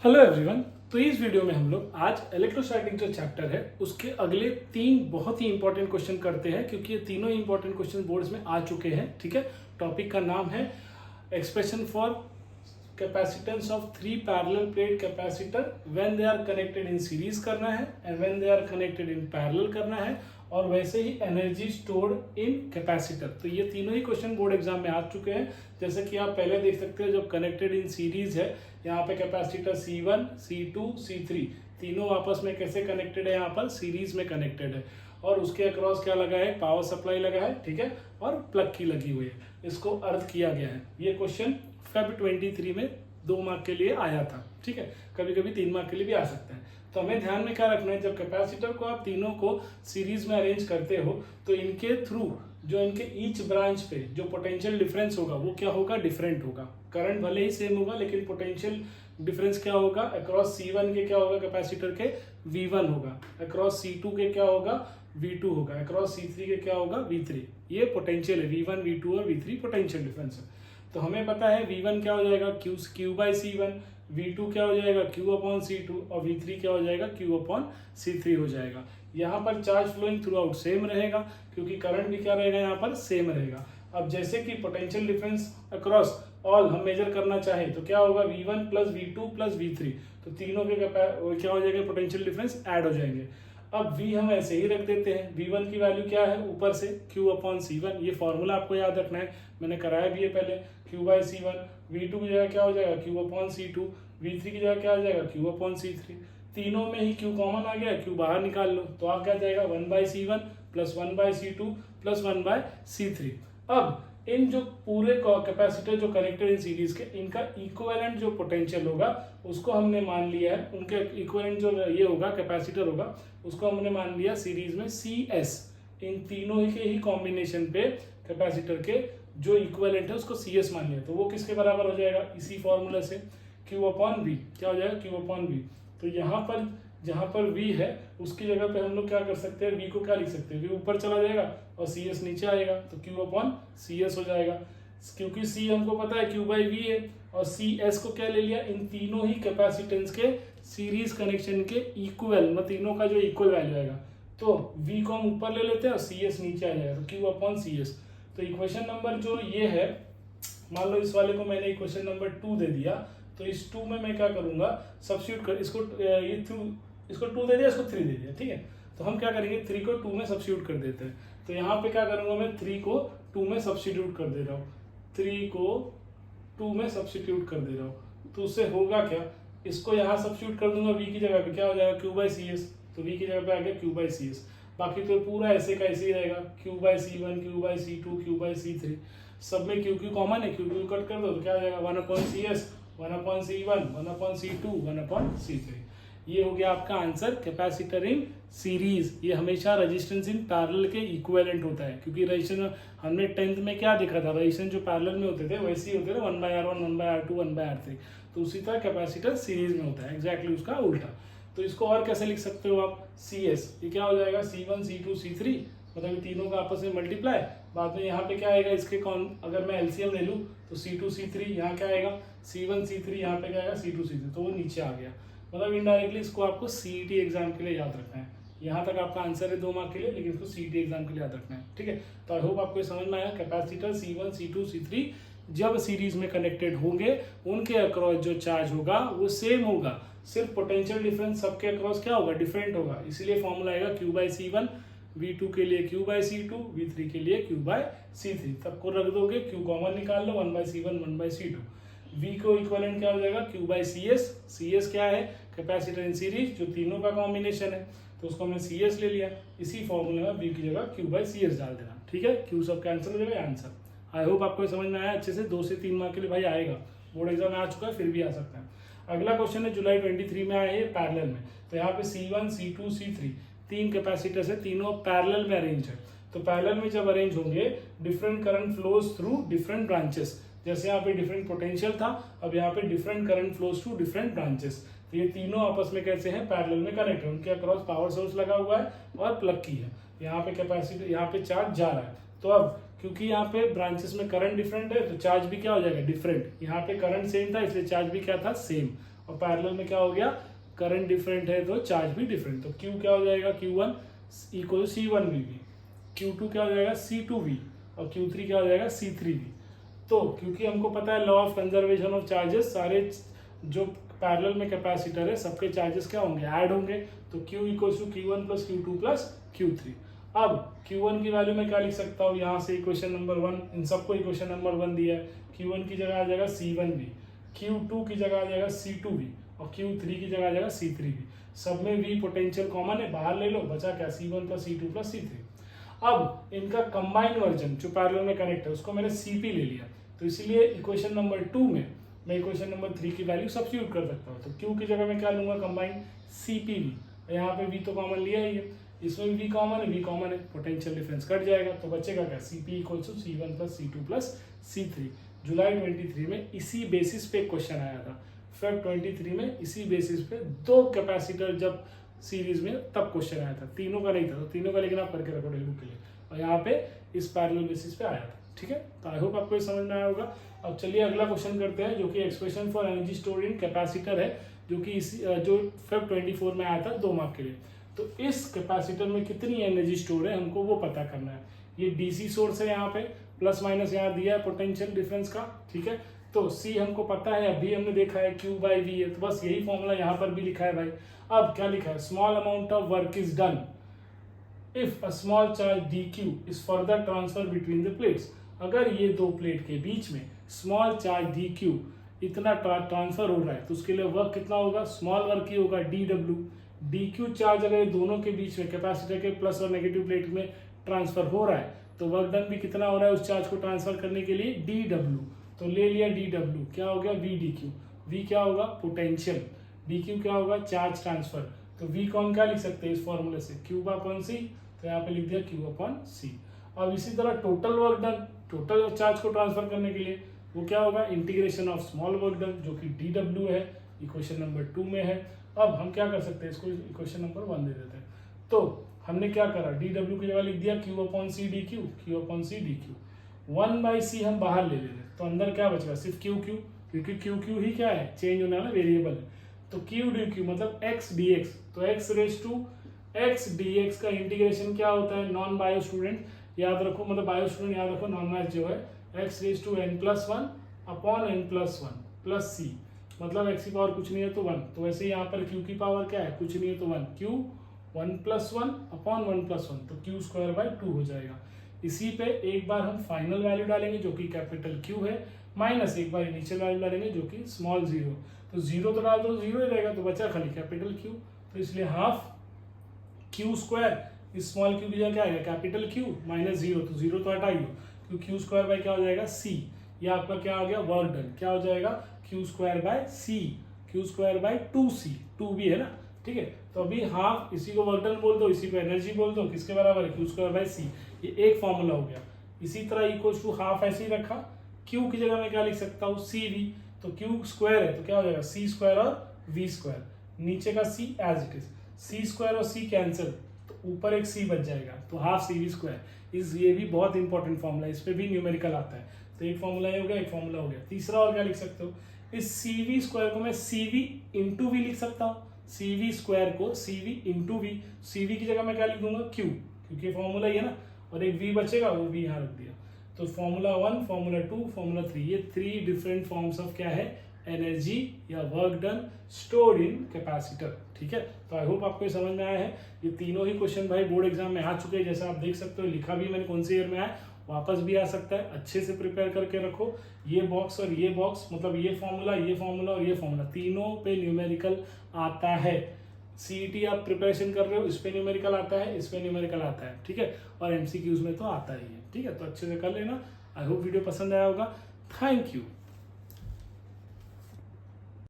Hello everyone. तो इस video में हम लोग आज इलेक्ट्रोस्टैटिक जो चैप्टर है उसके अगले 3 बहुत ही इंपॉर्टेंट क्वेश्चन करते हैं, क्योंकि ये तीनों ही इंपॉर्टेंट क्वेश्चन बोर्ड्स में आ चुके हैं। ठीक है, टॉपिक का नाम है expression for capacitance of 3 parallel plate capacitor when they are connected in series करना है and when they are connected in parallel करना है, और वैसे ही एनर्जी स्टोर्ड इन कैपेसिटर। तो ये तीनों ही क्वेश्चन बोर्ड एग्जाम में आ चुके हैं। जैसे कि आप पहले देख सकते हो, जब कनेक्टेड इन सीरीज है यहाँ पे कैपेसिटर C1, C2, C3 तीनों आपस में कैसे कनेक्टेड है, यहाँ पर सीरीज में कनेक्टेड है, और उसके अक्रॉस क्या लगा है, पावर सप्लाई लगा है। ठीक है, और प्लग की लगी हुई है, इसको अर्थ किया गया है। ये क्वेश्चन Feb 23 में 2 मार्क के लिए आया था। ठीक है, कभी कभी 3 मार्क के लिए भी आ सकता है। तो हमें ध्यान में क्या रखना है, जब कैपेसिटर को आप तीनों को सीरीज में अरेंज करते हो तो इनके थ्रू जो इनके ईच ब्रांच पे जो पोटेंशियल डिफरेंस होगा वो क्या होगा, डिफरेंट होगा। करंट भले ही सेम होगा लेकिन पोटेंशियल डिफरेंस क्या होगा, अक्रॉस C1 के क्या होगा, कैपेसिटर के V1 होगा, अक्रॉस C2 के क्या होगा, V2 होगा, अक्रॉस C3 के क्या होगा, V3। ये पोटेंशियल है, V1, V2 और V3 पोटेंशियल डिफरेंस है। तो हमें पता है V1 क्या हो जाएगा, Q बाई C1, V2 क्या हो जाएगा, Q अपॉन C2, और V3 क्या हो जाएगा, Q अपॉन C3 हो जाएगा। यहाँ पर charge flowing throughout same रहेगा, क्योंकि करंट भी क्या रहेगा, यहाँ पर सेम रहेगा। अब जैसे कि पोटेंशियल डिफरेंस अक्रॉस ऑल हम मेजर करना चाहें तो क्या होगा, V1 plus V2 plus V3, तो तीनों के क्या हो जाएगा, पोटेंशियल डिफरेंस ऐड हो जाएंगे। अब V हम ऐसे ही रख देते हैं, V1 की वैल्यू क्या है, ऊपर से Q अपॉन C1, ये फॉर्मूला आपको याद रखना है, मैंने कराया भी है पहले। Q बाई C1, V2 की जगह क्या हो जाएगा, Q अपॉन C2, V3 की जगह क्या हो जाएगा, Q अपॉन C3। तीनों में ही Q कॉमन आ गया, Q बाहर निकाल लो तो आप क्या जाएगा, 1 by C1 plus 1 by C2 plus 1 by C3। अब इन जो पूरे कैपेसिटर जो कनेक्टेड इन सीरीज के, इनका इक्विवेलेंट जो पोटेंशियल होगा उसको हमने मान लिया है, उनके इक्विवेलेंट जो ये होगा कैपेसिटर होगा उसको हमने मान लिया सीरीज में CS। इन तीनों के ही कॉम्बिनेशन पे कैपेसिटर के जो इक्विवेलेंट है उसको CS मान लिया, तो वो किसके बराबर हो जाएगा, इसी फॉर्मूला से Q अपॉन V क्या हो जाएगा, Q अपॉन V। तो यहाँ पर जहाँ पर V है उसकी जगह पे हम लोग क्या कर सकते हैं, V को क्या लिख सकते हैं, V ऊपर चला जाएगा और CS नीचे आएगा, तो Q अपॉन CS हो जाएगा। क्योंकि C हमको पता है Q बाई V है, और CS को क्या ले लिया, इन तीनों ही कैपेसिटेंस के सीरीज कनेक्शन के इक्वल, मतलब तीनों का जो इक्वल वैल्यू आएगा, तो V को हम ऊपर ले लेते हैं और CS नीचे आ जाएगा, तो Q अपॉन CS। तो इक्वेशन नंबर जो ये है, मान लो इस वाले को मैंने इक्वेशन नंबर 2 दे दिया, तो इस 2 में मैं क्या करूंगा, सब्स्टिट्यूट कर, इसको ये इसको 2 दे दिया, इसको 3 दे दिया। ठीक है, तो हम क्या करेंगे, 3 को 2 में सब्स्टिट्यूट कर देते हैं। तो यहाँ पे क्या करूंगा, मैं 3 को 2 में सब्स्टिट्यूट कर दे रहा हूँ, 3 को 2 में सब्स्टिट्यूट कर दे रहा हूँ। तो उससे होगा क्या, इसको यहाँ सब्स्टिट्यूट कर दूंगा, V की जगह पे क्या हो जाएगा, Q बाई CS, तो V की जगह पे आ गया Q बाई CS। बाकी तो पूरा ऐसे का ऐसे ही रहेगा, Q by C1, Q by C2, Q by C3, सब में Q कॉमन है, Q कट कर दो तो क्या हो जाएगा, 1 upon CS, 1 upon C1, 1 upon C2, 1 upon C3। ये हो गया आपका आंसर, कैपेसिटर इन सीरीज। ये हमेशा रेजिस्टेंस इन पैरेलल के इक्विवेलेंट होता है, क्योंकि रेजिस्टेंस हमने 10th में क्या देखा था, रेजिस्टेंस जो पैरेलल में होते थे वैसे ही होते थे, 1/R1, 1/R2, 1/R3। तो उसी तरह कैपेसिटर सीरीज में होता है, एग्जैक्टली उसका उल्टा। तो इसको और कैसे लिख सकते हो आप, CS, ये क्या हो जाएगा, C1, C2, C3, मतलब ये तीनों का आपस में मल्टीप्लाई। बाद में यहाँ पे क्या आएगा, इसके अगर मैं LCM ले लूँ तो C2, C3 यहाँ क्या आएगा, C1, C3 यहाँ पे क्या आएगा, C2, C3, तो वो नीचे आ गया। मतलब इनडायरेक्टली इसको आपको CET एग्जाम के लिए याद रखना है। यहाँ तक आपका आंसर है 2 मार्क के लिए, लेकिन इसको CET एग्जाम के लिए याद रखना है। ठीक है, तो आई होप आपको समझ में आया। कैपेसिटर C1, C2, C3 जब सीरीज में कनेक्टेड होंगे उनके अक्रॉस जो चार्ज होगा वो सेम होगा, सिर्फ पोटेंशियल डिफरेंस सबके अक्रॉस क्या होगा, डिफरेंट होगा। इसीलिए फॉर्मूला आएगा Q बाई C1, V2 के लिए Q बाई C2, V3 के लिए Q बाई C3। सबको रख दोगे, Q कॉमन निकाल लो, 1 by C1, 1 by C2। V को इक्विवेलेंट क्या हो जाएगा, Q बाई CS। CS क्या है, कैपेसिटर इन सीरीज, जो तीनों का कॉम्बिनेशन है, तो उसको हमने CS ले लिया। इसी फॉर्मूले में V की जगह Q बाई CS डाल देना। ठीक है, Q सब कैंसिल हो जाएगा, आंसर। आई होप आपको समझ में आया अच्छे से। 2 से 3 मार्क के लिए भाई आएगा, बोर्ड एग्जाम में आ चुका है, फिर भी आ सकता है। अगला क्वेश्चन है जुलाई 23 में आया है पैरेलल में। तो यहाँ पे C1, C2, C3 3 कैपेसिटर्स है, तीनों पैरेलल में अरेंज है। तो पैरेलल में जब अरेंज होंगे, different current flows through different branches. जैसे यहाँ पे डिफरेंट पोटेंशियल था, अब यहाँ पे different current flows through different branches. तो ये तीनों आपस में कैसे हैं, पैरेलल में कनेक्ट है, उनके अक्रॉस पावर सोर्स लगा हुआ है और प्लग की है। यहाँ पे कैपेसिटी, यहाँ पे चार्ज जा रहा है। तो अब क्योंकि यहाँ पे ब्रांचेस में करंट डिफरेंट है तो चार्ज भी क्या हो जाएगा, डिफरेंट। यहाँ पे करंट सेम था इसलिए चार्ज भी क्या था, सेम। और पैरेलल में क्या हो गया, करंट डिफरेंट है तो चार्ज भी डिफरेंट। तो Q क्या हो जाएगा, Q1 इक्वल C1VV, Q2 क्या हो जाएगा C2V और Q3 क्या हो जाएगा C3V। तो क्योंकि हमको पता है law of conservation of charges, सारे जो पैरेलल में कैपेसिटर है सबके चार्जेस क्या होंगे, ऐड होंगे। तो Q equal to Q1 plus Q2 plus Q3। अब Q1 की वैल्यू मैं क्या लिख सकता हूँ, यहाँ से इक्वेशन नंबर 1, इन सबको इक्वेशन नंबर 1 दिया है। Q1 की जगह आ जाएगा C1V, Q2 की जगह आ जाएगा C2V और Q3 की जगह आ जाएगा C3V। सब में V पोटेंशियल कॉमन है, बाहर ले लो, बचा क्या C1 plus C2 plus C3। अब इनका कंबाइंड वर्जन जो पैरेलल में कनेक्ट है उसको मैंने CP ले लिया, तो इसलिए इक्वेशन नंबर 2 में मैं इक्वेशन नंबर 3 की वैल्यू सब्स्टिट्यूट कर सकता हूँ। तो Q की जगह मैं क्या लूंगा, कंबाइंड CPV, यहाँ पे V तो कॉमन लिया ही है, इसमें भी V कॉमन है, V कॉमन है, पोटेंशियल डिफरेंस कट जाएगा, तो बचेगा क्या, CP equal to C1 plus C2 plus C3। जुलाई 23 में इसी बेसिस पे क्वेश्चन आया था, फेब 23 में इसी बेसिस पे 2 कैपेसिटर जब सीरीज में तब क्वेश्चन आया था, तीनों का नहीं था, तो तीनों का लेकिन आप करके रखो डेली के लिए, और यहाँ पे इस पैरेलल बेसिस पे आया था। ठीक है, तो आई होप आपको ये समझ में आया होगा। अब चलिए अगला क्वेश्चन करते हैं, जो कि expression for energy stored in capacitor है, जो कि इसी जो फेब 24 में आया था 2 मार्क के लिए। तो इस कैपेसिटर में कितनी एनर्जी स्टोर है हमको वो पता करना है। ये डीसी सोर्स है, यहाँ पे प्लस माइनस यहाँ दिया है पोटेंशियल डिफरेंस का, ठीक है। तो C हमको पता है, अभी हमने देखा है Q/V है, तो बस यही फॉर्मूला यहाँ पर भी लिखा है भाई। अब क्या लिखा है, small amount of work is done if a small charge dq is further transfer between the plates. अगर ये 2 प्लेट के बीच में स्मॉल चार्ज dq इतना ट्रांसफर हो रहा है तो उसके लिए वर्क कितना होगा, स्मॉल वर्क ही होगा dw। dq चार्ज अगर दोनों के बीच में कैपेसिटर के प्लस और नेगेटिव प्लेट में ट्रांसफर हो रहा है तो वर्क डन भी कितना हो रहा है उस चार्ज को ट्रांसफर करने के लिए, dw। तो ले लिया dw, क्या हो गया v dq, v क्या होगा पोटेंशियल, dq क्या होगा चार्ज ट्रांसफर। तो v कौन क्या लिख सकते हैं इस फॉर्मूले से, Q/C, तो यहाँ पे लिख दिया Q/C। अब इसी तरह total work done, total charge को ट्रांसफर करने के लिए वो क्या होगा, integration of small work done, जो कि dw है, इक्वेशन नंबर 2 में है। अब हम क्या कर सकते हैं, इसको इक्वेशन नंबर 1 दे देते हैं। तो हमने क्या करा, dw की जगह लिख दिया Q/C dq, Q/C dq। 1/c हम बाहर ले लेते, तो अंदर क्या बचेगा, सिर्फ QQ, क्योंकि QQ ही क्या है, चेंज होने वाला वेरिएबल है। तो Q dq मतलब x dx, तो x raise to x dx का इंटीग्रेशन क्या होता है, नॉन बायो स्टूडेंट याद रखो, मतलब बायो स्टूडेंट याद रखो, नॉन मैथ जो है x raise to n+1 upon n+1 plus c, मतलब x की पावर कुछ नहीं है तो 1। तो वैसे यहाँ पर q की पावर क्या है, कुछ नहीं है तो 1, q 1+1 अपॉन 1+1, तो q²/2 हो जाएगा। इसी पे एक बार हम फाइनल वैल्यू डालेंगे जो कि कैपिटल Q है, माइनस एक बार इनिशियल वैल्यू डालेंगे जो कि स्मॉल 0। तो 0 तो डाल दो 0 ही रहेगा, तो बचा खाली कैपिटल Q, तो इसलिए हाफ Q², इस स्मॉल q की जगह क्या आएगा, कैपिटल Q माइनस 0, तो 0 तो हटाइए, तो Q² क्या हो जाएगा C, ये आपका क्या हो गया वर्क डन, क्या हो जाएगा Q²/C, Q²/2C, 2 भी है ना, ठीक है। तो अभी हाफ, इसी को वर्क डन बोल दो, इसी को एनर्जी बोल दो, किसके बराबर है, Q²/C, ये एक फॉर्मूला हो गया। इसी तरह इक्वल टू हाफ ऐसे ही रखा, Q की जगह मैं क्या लिख सकता हूँ CV, तो Q² है तो क्या हो जाएगा C² और V², नीचे का C as it is, C² और C कैंसिल, तो ऊपर एक C बच जाएगा, तो हाफ CV²। ये भी बहुत इंपॉर्टेंट फॉर्मूला है, इस पे भी न्यूमेरिकल आता है। तो एक फॉर्मूला हो गया, एक फॉर्मूला हो गया। तीसरा और क्या लिख सकते हो, इस CV² को मैं CV इंटू वी लिख सकता हूँ, CV² को CV इंटू वी, CV की जगह मैं क्या लिख दूंगा Q, क्योंकि फॉर्मूला ही है ना, और एक V बचेगा, वो भी यहाँ रख दिया। तो फॉर्मूला 1, फॉर्मूला 2, फॉर्मूला 3, ये 3 डिफरेंट फॉर्म्स ऑफ क्या है, एनर्जी या work done stored in capacitor, ठीक है। तो आई होप आपको ये समझ में आया है। ये तीनों ही क्वेश्चन भाई बोर्ड एग्जाम में आ चुके हैं, जैसा आप देख सकते हो, लिखा भी मैंने कौन से ईयर में आया, वापस भी आ सकता है। अच्छे से प्रिपेयर करके रखो, ये बॉक्स और ये बॉक्स, मतलब ये फॉर्मूला और ये फॉर्मूला, तीनों पे न्यूमेरिकल आता है। CET आप प्रिपरेशन कर रहे हो, इस पे न्यूमेरिकल आता है, इस पे न्यूमेरिकल आता है, ठीक है, और MCQs में तो आता ही है, ठीक है। तो अच्छे से कर लेना। आई होप वीडियो पसंद आया होगा। Thank you.